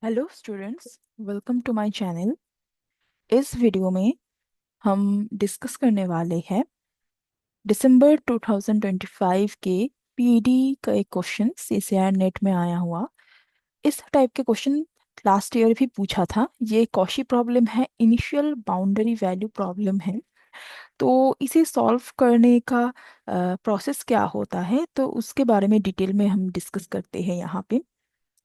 Hello students, welcome to my channel. इस video में हम डिस्कस करने वाले हैं दिसंबर 2025 के पीडी का एक क्वेश्चन सीसीआर नेट में आया हुआ। इस टाइप के क्वेश्चन लास्ट ईयर भी पूछा था। ये कॉशी प्रॉब्लम है, इनिशियल बाउंड्री वैल्यू प्रॉब्लम है। तो इसे सॉल्व करने का प्रोसेस क्या होता है, तो उसके बारे में डिटेल में हम डिस्कस करते हैं यहाँ पे।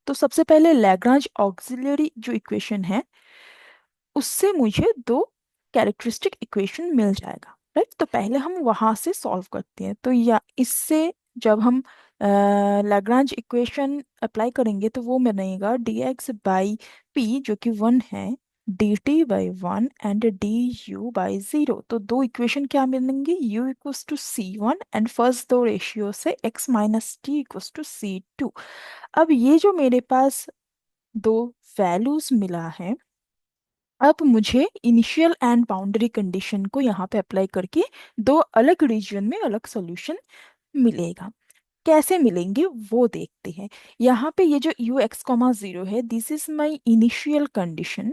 तो सबसे पहले लैग्रांज ऑक्सिलरी जो इक्वेशन है, उससे मुझे दो कैरेक्टरिस्टिक इक्वेशन मिल जाएगा, राइट। तो पहले हम वहां से सॉल्व करते हैं। तो या इससे जब हम लैग्रांज इक्वेशन अप्लाई करेंगे तो वो बनेगा dx/p जो कि 1 है, dt/1 एंड du/0। तो दो इक्वेशन क्या मिलेंगे, u equals to c1 and first दो रेशियो से x minus t equals to c2। अब ये जो मेरे पास दो वैल्यूज मिला है, अब मुझे इनिशियल एंड बाउंड्री कंडीशन को यहाँ पे अप्लाई करके दो अलग रीजन में अलग सॉल्यूशन मिलेगा। कैसे मिलेंगे वो देखते हैं। यहाँ पे ये जो यू एक्स कॉमा जीरो है, this is my initial condition,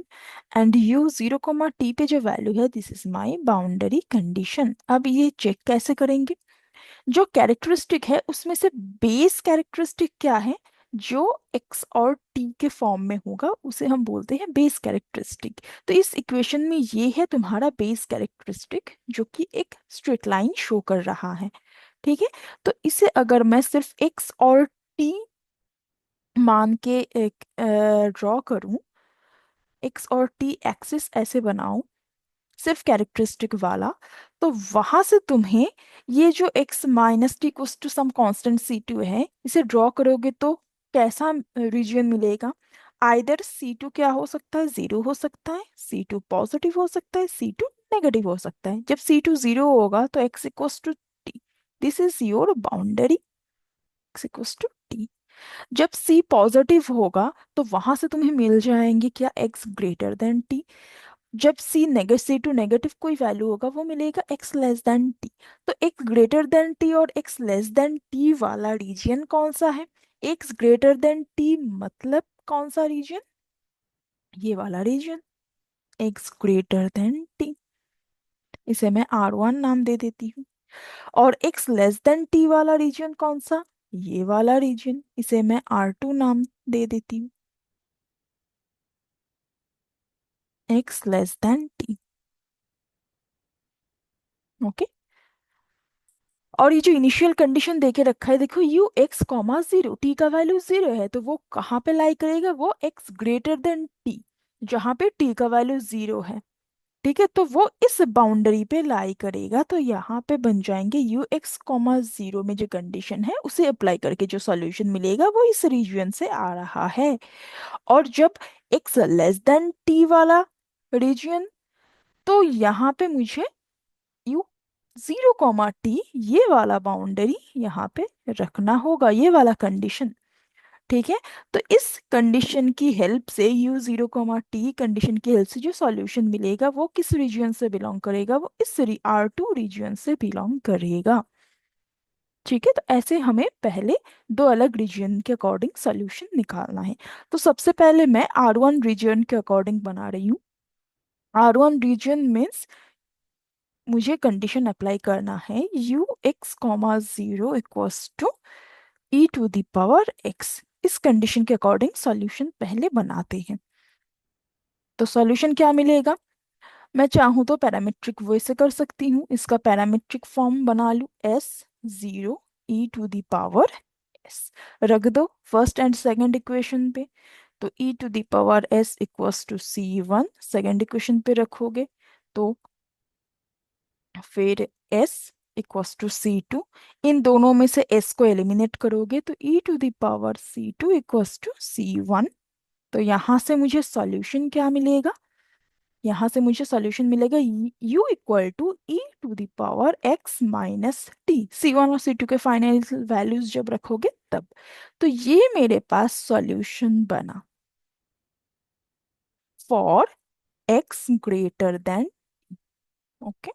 and you zero comma T पे जो वैल्यू है, this is my boundary condition. अब ये चेक कैसे करेंगे, जो कैरेक्टरिस्टिक है उसमें से बेस कैरेक्टरिस्टिक क्या है, जो एक्स और टी के फॉर्म में होगा उसे हम बोलते हैं बेस कैरेक्टरिस्टिक। तो इस इक्वेशन में ये है तुम्हारा बेस कैरेक्टरिस्टिक, जो कि एक स्ट्रेट लाइन शो कर रहा है, ठीक है। तो इसे अगर मैं सिर्फ एक्स और टी मान के एक ड्रॉ करूं, एक्स और टी एक्सिस ऐसे बनाऊं सिर्फ कैरेक्टरिस्टिक वाला, तो वहां से तुम्हें ये जो x minus t equals to some constant c2 है, इसे ड्रॉ करोगे तो कैसा रीजन मिलेगा। आइदर c2 क्या हो सकता है, जीरो हो सकता है, c2 पॉजिटिव हो सकता है, c2 नेगेटिव हो सकता है। जब c2 जीरो होगा तो x equals to t, this is your boundary, x equals to t. जब c पॉजिटिव होगा तो वहां से तुम्हें मिल जाएंगे क्या, x ग्रेटर देन टी। जब सी टू नेगेटिव कोई वैल्यू होगा वो मिलेगा x लेस देन टी। तो x ग्रेटर देन टी और x लेस देन टी वाला रीजन कौन सा है, x ग्रेटर देन टी मतलब कौन सा रीजन, ये वाला region, x greater than t. इसे मैं R1 नाम दे देती हूँ। और x लेस देन टी वाला रीजन कौन सा, ये वाला रीजन, इसे मैं R2 नाम दे देती हूँ, x less than T. Okay. और ये जो इनिशियल कंडीशन देके रखा है, देखो you x comma zero, T का वैल्यू जीरो है, तो वो कहाँ पे लाई करेगा, वो एक्स ग्रेटर देन टी, जहाँ पे टी का वैल्यू जीरो है, ठीक है। तो वो इस बाउंड्री पे लाई करेगा। तो यहाँ पे बन जाएंगे यू एक्स कॉमा जीरो में जो कंडीशन है उसे अप्लाई करके जो सॉल्यूशन मिलेगा वो इस रीजन से आ रहा है। और जब एक्स लेस देन टी वाला रीजन, तो यहाँ पे मुझे यू जीरो कॉमा टी ये वाला बाउंड्री यहाँ पे रखना होगा, ये वाला कंडीशन, ठीक है। तो इस कंडीशन की हेल्प से you zero comma T condition की हेल्प से जो सॉल्यूशन मिलेगा वो किस रीजन से बिलोंग करेगा, वो इस R2 रीजन से बिलोंग करेगा, ठीक है। तो ऐसे हमें पहले दो अलग रीजन के अकॉर्डिंग सॉल्यूशन निकालना है। तो सबसे पहले मैं R1 रीजन के अकॉर्डिंग बना रही हूँ। R1 रीजन मीन्स मुझे कंडीशन अप्लाई करना है, u x comma zero equals to e to the power x. इस कंडीशन के अकॉर्डिंग सॉल्यूशन पहले बनाते हैं। तो सॉल्यूशन क्या मिलेगा, मैं चाहूँ तो पैरामीट्रिक वे से कर सकती हूँ, इसका पैरामीट्रिक फॉर्म बना लूँ, s zero e to the power s, रख दो फर्स्ट एंड सेकंड इक्वेशन पे। तो e to the power s equals to c1 second equation पे रखोगे, तो फिर s इक्वल्स टू c2, इन दोनों में से s को एलिमिनेट करोगे तो e to the power c2 equals to c1। तो यहाँ से मुझे सॉल्यूशन क्या मिलेगा, यहाँ से मुझे सॉल्यूशन मिलेगा u equal to e to the power x minus t, c1 और c2 के फाइनल वैल्यूज जब रखोगे तब। तो ये मेरे पास सॉल्यूशन बना for x greater then, okay.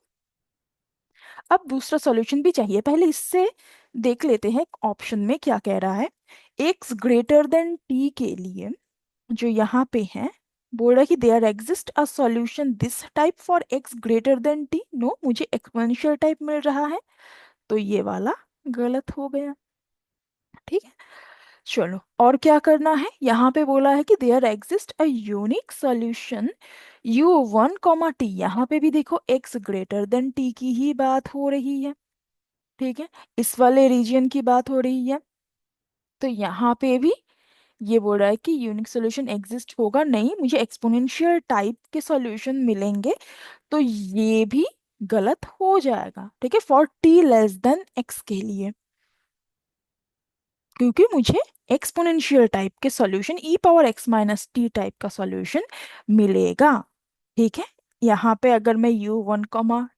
अब दूसरा सॉल्यूशन भी चाहिए, पहले इससे देख लेते हैं ऑप्शन में क्या कह रहा है। एक्स ग्रेटर देन टी के लिए जो यहाँ पे है, बोल रहा है कि there exist a solution this type for x greater than t. No, मुझे एक्सपोनेंशियल टाइप मिल रहा है, तो ये वाला गलत हो गया। ठीक है, चलो और क्या करना है। यहाँ पे बोला है कि there exist a unique solution u1, t। यहाँ पे भी देखो x ग्रेटर देन t की ही बात हो रही है। ठीक है, इस वाले रीजन की बात हो रही है। तो यहाँ पे भी ये बोल रहा है कि यूनिक सॉल्यूशन एग्जिस्ट होगा नहीं, मुझे एक्सपोनेंशियल टाइप के सॉल्यूशन मिलेंगे। तो ये भी गलत हो जाएगा। ठीक है, for t less than x के लिए, क्योंकि मुझे एक्सपोनेंशियल टाइप के सॉल्यूशन e⁻x−t टाइप का सॉल्यूशन मिलेगा। ठीक है, यहाँ पे अगर मैं u1,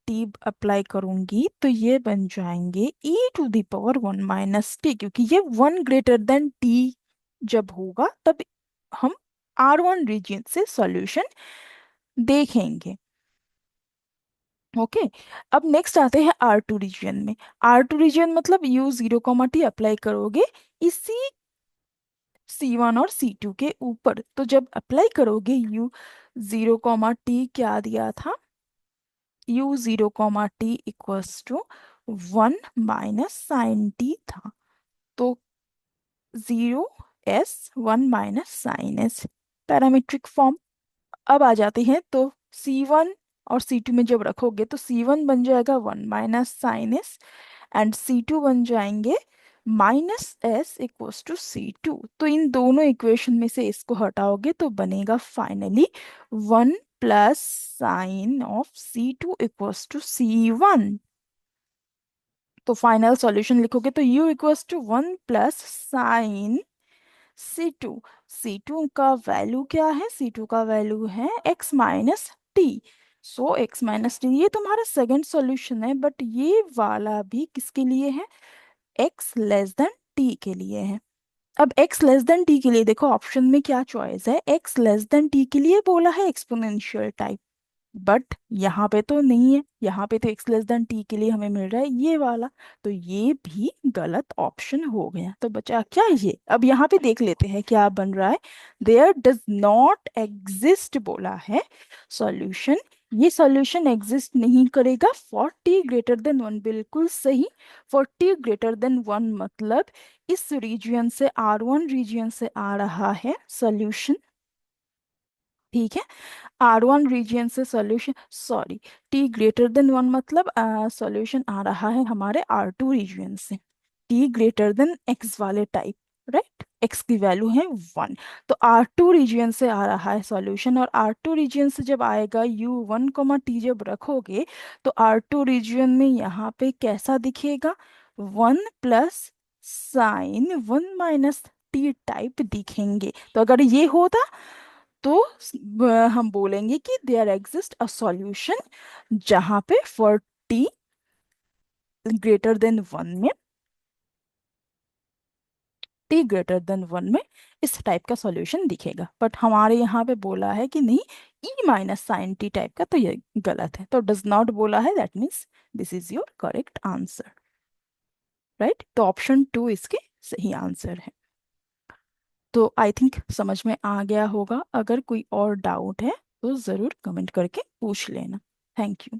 t अप्लाई करूंगी तो ये बन जाएंगे e⁻1 - t, क्योंकि ये 1 > t जब होगा तब हम R1 रीजन से सॉल्यूशन देखेंगे। ओके, अब नेक्स्ट आते हैं R2 रीजन में। R2 रीजन मतलब u0, t अप्लाई करोगे इसी C1 और C2 के ऊपर। तो जब अप्लाई करोगे u0, t क्या दिया था, u0, t equals to 1 - sin t था। तो 0s 1 - sin s, parametric form. अब आ जाते हैं तो C1 और C2 में जब रखोगे तो C1 बन जाएगा 1 - sin s एंड C2 बन जाएंगे -s = C2। तो इन दोनों इक्वेशन में से इसको हटाओगे तो बनेगा finally 1 + sin of C2 = C1। तो फाइनल सॉल्यूशन लिखोगे तो u = 1 + sin C2। C2 का वैल्यू क्या है, C2 का वैल्यू है x-t। सो x-t ये तुम्हारा सेकंड सॉल्यूशन है, बट ये वाला भी किसके लिए है, x लेस देन t के लिए है। अब x लेस देन t के लिए देखो ऑप्शन में क्या चॉइस है, x लेस देन t के लिए बोला है एक्सपोनेंशियल टाइप, बट यहाँ पे तो नहीं है, यहाँ पे तो x लेस देन t के लिए हमें मिल रहा है ये वाला। तो ये भी गलत ऑप्शन हो गया। तो बचा क्या ये, अब यहाँ पे देख लेते हैं क्या बन रहा है। देयर डज नॉट एग्जिस्ट बोला है सॉल्यूशन, ये सॉल्यूशन एग्जिस्ट नहीं करेगा फॉर t ग्रेटर देन 1। बिल्कुल सही, फॉर t ग्रेटर देन 1 मतलब इस रीजियन से R1 रीजियन से आ रहा है सॉल्यूशन। ठीक है, R1 रीजियन से solution, sorry, t greater than 1 मतलब सॉल्यूशन आ रहा है हमारे R2 रीजियन से, t ग्रेटर देन x वाले टाइप। राइट, x की वैल्यू है 1। तो R2 रीजियन से आ रहा है सॉल्यूशन, और R2 रीजियन से जब आएगा u1, t जब रखोगे तो R2 रीजियन में यहाँ पे कैसा दिखेगा, 1 + sin 1 - t टाइप दिखेंगे। तो अगर ये होता तो हम बोलेंगे कि देयर एग्जिस्ट अ सॉल्यूशन जहां पे फॉर t ग्रेटर देन 1 में, t ग्रेटर देन 1 में इस टाइप का सॉल्यूशन दिखेगा। बट हमारे यहाँ पे बोला है कि नहीं, e-sin t टाइप का, तो ये गलत है। तो डज नॉट बोला है, that means this is your correct answer. Right, तो ऑप्शन 2 इसके सही आंसर है। तो आई थिंक समझ में आ गया होगा, अगर कोई और डाउट है तो ज़रूर कमेंट करके पूछ लेना। Thank you.